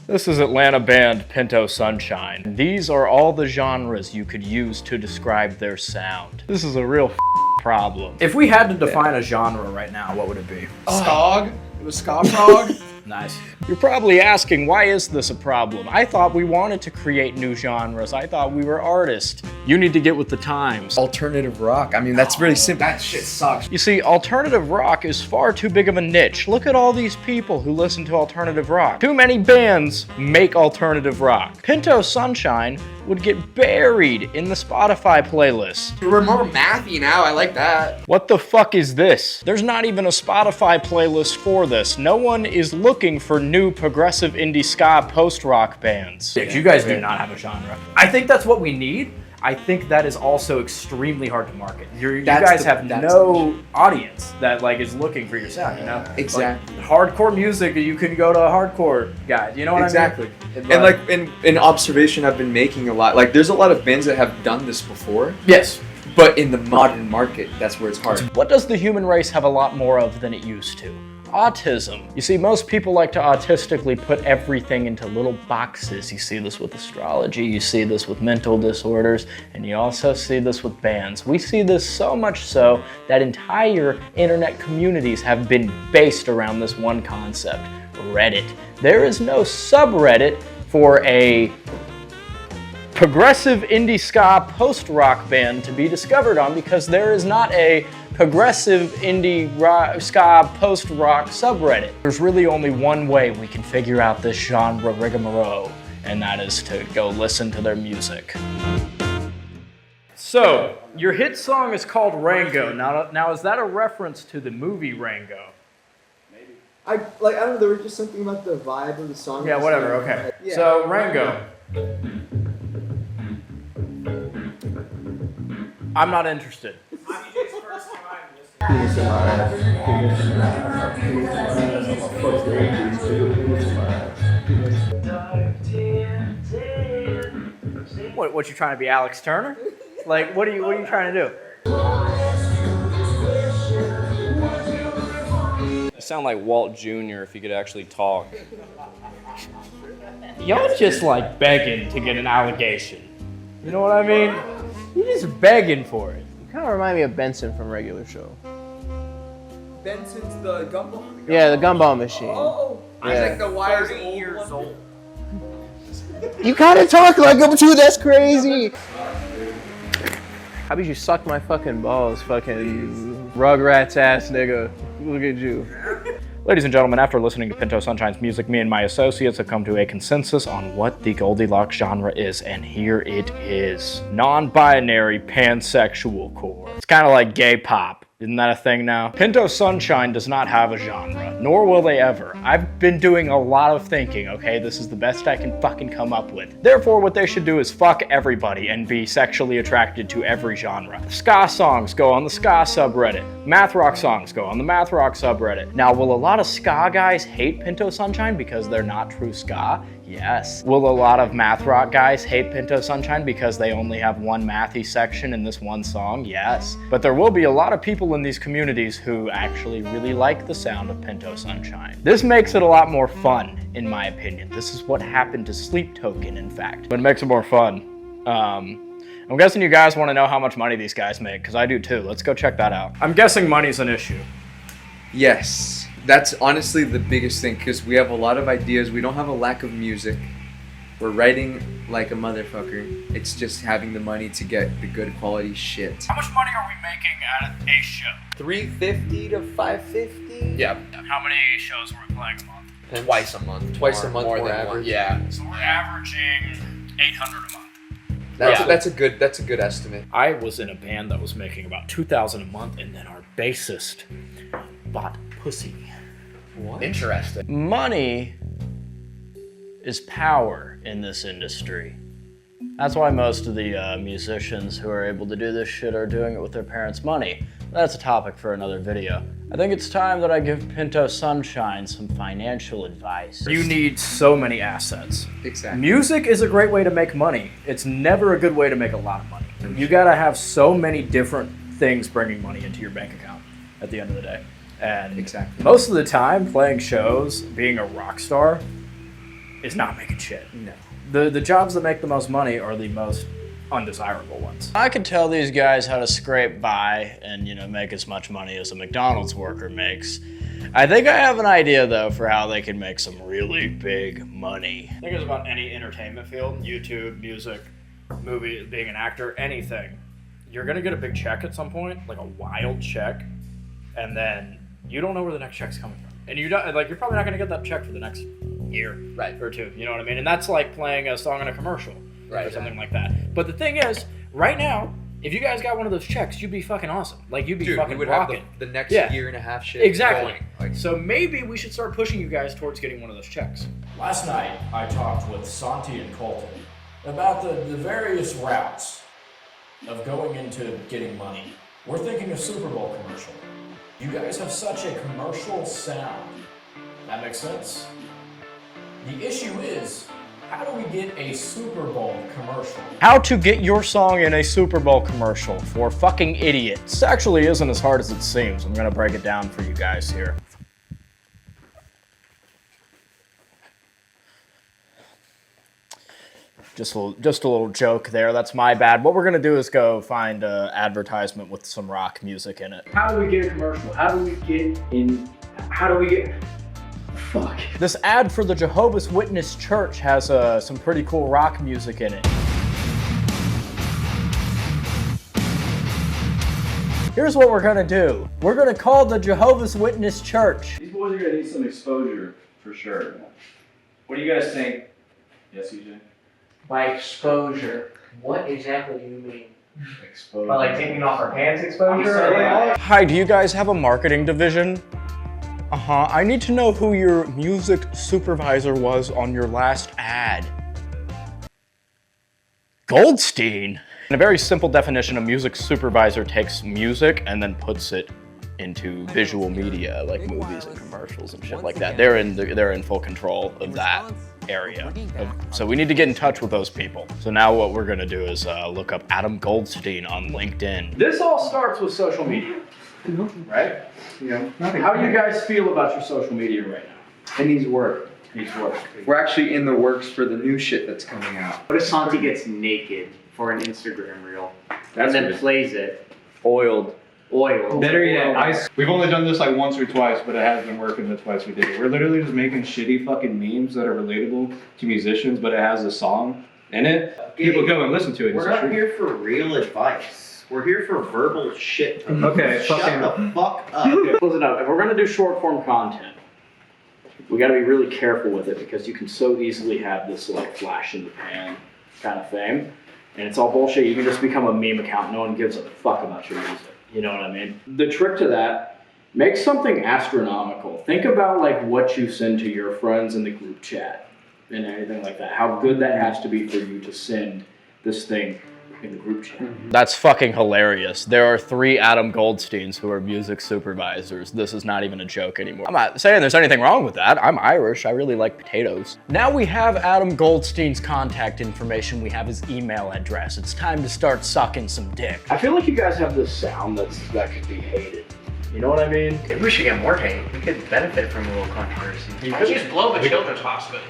This is Atlanta band Pinto Sunshine. These are all the genres you could use to describe their sound. This is a real problem. If we had to define a genre right now, what would it be? Skog? It was ska prog? Nice. You're probably asking, why is this a problem? I thought we wanted to create new genres. I thought we were artists. You need to get with the times. Alternative rock. I mean, that's really simple. That shit sucks. You see, alternative rock is far too big of a niche. Look at all these people who listen to alternative rock. Too many bands make alternative rock. Pinto Sunshine would get buried in the Spotify playlist. We're more mathy now. I like that. What the fuck is this? There's not even a Spotify playlist for this. No one is looking for new progressive indie ska post-rock bands. You guys do not have a genre. I think that's what we need. I think that is also extremely hard to market. You guys have no audience that like is looking for your sound, you know? Exactly. Like, hardcore music, you can go to hardcore guys, you know what I mean? Exactly. And like in observation I've been making a lot, like there's a lot of bands that have done this before. Yes. But in the modern market, that's where it's hard. What does the human race have a lot more of than it used to? Autism. You see, most people like to autistically put everything into little boxes. You see this with astrology, you see this with mental disorders, and you also see this with bands. We see this so much so that entire internet communities have been based around this one concept, Reddit. There is no subreddit for a progressive indie ska post-rock band to be discovered on because there is not a progressive indie rock, ska post-rock subreddit. There's really only one way we can figure out this genre rigmarole, and that is to go listen to their music. So, your hit song is called Rango. Now is that a reference to the movie Rango? I don't know, there was just something about the vibe of the song. Yeah, whatever, okay. Yeah. So, Rango. I'm not interested. What you trying to be, Alex Turner? Like, what are you trying to do? You sound like Walt Jr. if he could actually talk. Y'all just like begging to get an allegation. You know what I mean? You're just begging for it. You kind of remind me of Benson from Regular Show. Benson's the gumball? Yeah, the gumball machine. Oh, Yeah. I think the wire's 30 years old. You kind of talk like him too, that's crazy. How about you suck my fucking balls, fucking Rugrats ass nigga. Look at you. Ladies and gentlemen, after listening to Pinto Sunshine's music, me and my associates have come to a consensus on what the Goldilocks genre is, and here it is. Non-binary pansexual core. It's kind of like gay pop. Isn't that a thing now? Pinto Sunshine does not have a genre, nor will they ever. I've been doing a lot of thinking, okay? This is the best I can fucking come up with. Therefore, what they should do is fuck everybody and be sexually attracted to every genre. Ska songs go on the ska subreddit. Math rock songs go on the math rock subreddit. Now, will a lot of ska guys hate Pinto Sunshine because they're not true ska? Yes. Will a lot of math rock guys hate Pinto Sunshine because they only have one mathy section in this one song? Yes. But there will be a lot of people in these communities who actually really like the sound of Pinto Sunshine. This makes it a lot more fun, in my opinion. This is what happened to Sleep Token, in fact. But it makes it more fun. I'm guessing you guys want to know how much money these guys make, because I do too. Let's go check that out. I'm guessing money's an issue. Yes. That's honestly the biggest thing, because we have a lot of ideas. We don't have a lack of music. We're writing like a motherfucker. It's just having the money to get the good quality shit. How much money are we making at a show? $350 to $550? Yeah, How many shows are we playing a month? twice a month. Twice a month, more than average. one. Yeah. So we're averaging 800 a month. That's a good estimate. I was in a band that was making about $2,000 a month, and then our bassist bought pussy. What? Interesting. Money is power in this industry. That's why most of the musicians who are able to do this shit are doing it with their parents' money. That's a topic for another video. I think it's time that I give Pinto Sunshine some financial advice. You need so many assets. Exactly. Music is a great way to make money. It's never a good way to make a lot of money. You gotta have so many different things bringing money into your bank account at the end of the day. And Exactly. most of the time, playing shows, being a rock star, is not making shit. No. The jobs that make the most money are the most undesirable ones. I could tell these guys how to scrape by and, make as much money as a McDonald's worker makes. I think I have an idea, though, for how they can make some really big money. I think it's about any entertainment field, YouTube, music, movie, being an actor, anything. You're gonna get a big check at some point, like a wild check, and then you don't know where the next check's coming from. And you don't, you're probably not gonna get that check for the next year or two, you know what I mean? And that's like playing a song in a commercial or something like that. But the thing is, right now, if you guys got one of those checks, you'd be fucking awesome. Like, you'd be fucking we would rocking. have the next year and a half shit Exactly. going. So maybe we should start pushing you guys towards getting one of those checks. Last night, I talked with Santi and Colton about the various routes of going into getting money. We're thinking a Super Bowl commercial. You guys have such a commercial sound. That makes sense? The issue is, how do we get a Super Bowl commercial? How to get your song in a Super Bowl commercial for fucking idiots. This actually isn't as hard as it seems. I'm gonna break it down for you guys here. Just a little joke there. That's my bad. What we're gonna do is go find an advertisement with some rock music in it. How do we get a commercial? How do we get in? How do we get? Fuck. This ad for the Jehovah's Witness Church has some pretty cool rock music in it. Here's what we're gonna do. We're gonna call the Jehovah's Witness Church. These boys are gonna need some exposure for sure. What do you guys think? Yes, EJ? By exposure, what exactly do you mean? Exposure. By taking off our pants exposure? Hi, do you guys have a marketing division? I need to know who your music supervisor was on your last ad. Goldstein? In a very simple definition, a music supervisor takes music and then puts it into visual media, like movies and commercials and shit like that. They're in full control of that area. So we need to get in touch with those people. So now what we're gonna do is look up Adam Goldstein on LinkedIn. This all starts with social media, right? Yeah. How do you guys feel about your social media right now? It needs work. We're actually in the works for the new shit that's coming out. What if Santi gets naked for an Instagram reel and then plays it? Oiled. Better yet, we've only done this like once or twice, but it has been working the twice we did it. We're literally just making shitty fucking memes that are relatable to musicians, but it has a song in it. People go and listen to it. We're not here for real advice. We're here for verbal shit. Okay, Shut the fuck up. Listen up, if we're gonna do short form content, we gotta be really careful with it because you can so easily have this flash in the pan kind of fame. And it's all bullshit. You can just become a meme account. No one gives a fuck about your music. You know what I mean? The trick to that, make something astronomical. Think about what you send to your friends in the group chat and anything like that. How good that has to be for you to send this thing in the group chat. That's fucking hilarious. There are 3 Adam Goldsteins who are music supervisors. This is not even a joke anymore. I'm not saying there's anything wrong with that. I'm Irish. I really like potatoes. Now we have Adam Goldstein's contact information. We have his email address. It's time to start sucking some dick. I feel like you guys have this sound that could be hated. You know what I mean? Maybe we should get more hate. We could benefit from a little controversy. Why don't you just blow up a children's hospital?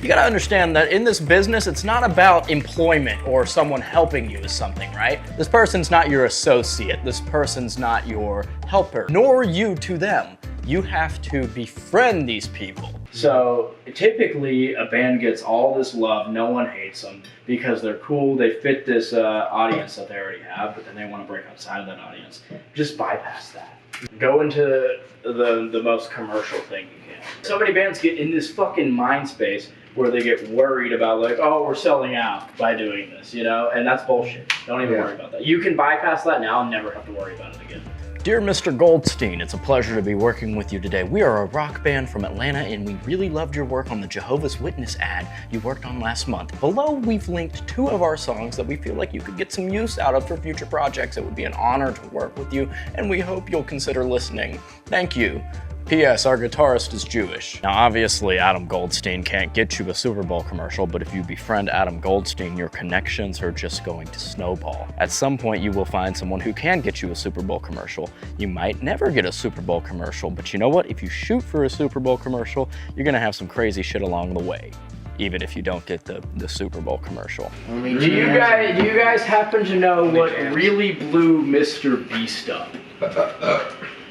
You gotta understand that in this business, it's not about employment or someone helping you with something, right? This person's not your associate. This person's not your helper, nor you to them. You have to befriend these people. So typically a band gets all this love, no one hates them because they're cool, they fit this audience that they already have, but then they want to break outside of that audience. Just bypass that. Go into the most commercial thing you can. So many bands get in this fucking mind space where they get worried about oh, we're selling out by doing this, and that's bullshit. Don't even worry about that. You can bypass that now and never have to worry about it again. Dear Mr. Goldstein, it's a pleasure to be working with you today. We are a rock band from Atlanta and we really loved your work on the Jehovah's Witness ad you worked on last month. Below, we've linked 2 of our songs that we feel like you could get some use out of for future projects. It would be an honor to work with you and we hope you'll consider listening. Thank you. P.S. Our guitarist is Jewish. Now, obviously, Adam Goldstein can't get you a Super Bowl commercial, but if you befriend Adam Goldstein, your connections are just going to snowball. At some point, you will find someone who can get you a Super Bowl commercial. You might never get a Super Bowl commercial, but you know what? If you shoot for a Super Bowl commercial, you're gonna have some crazy shit along the way, even if you don't get the Super Bowl commercial. Do you guys happen to know what really blew Mr. Beast up?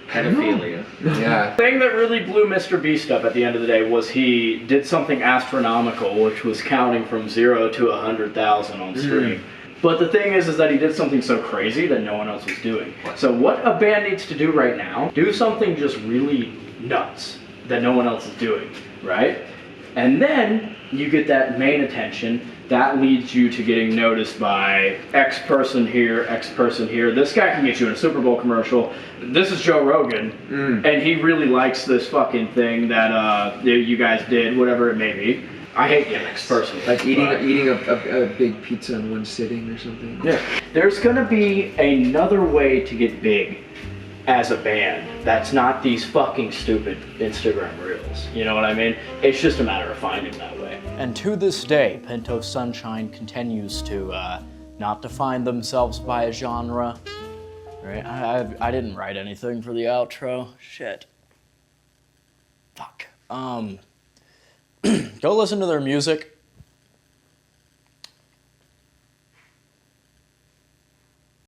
Pedophilia. Yeah. The thing that really blew Mr. Beast up at the end of the day was he did something astronomical, which was counting from 0 to 100,000 on stream. But the thing is that he did something so crazy that no one else was doing. So what a band needs to do right now, do something just really nuts that no one else is doing, right? And then you get that main attention. That leads you to getting noticed by X person here, X person here. This guy can get you in a Super Bowl commercial. This is Joe Rogan, and he really likes this fucking thing that you guys did, whatever it may be. I hate gimmicks personally. Like eating a big pizza in one sitting or something. Yeah. There's gonna be another way to get big as a band that's not these fucking stupid Instagram reels. You know what I mean? It's just a matter of finding that way. And to this day, Pinto Sunshine continues to not define themselves by a genre. Right? I didn't write anything for the outro. Shit. Fuck. Go listen to their music.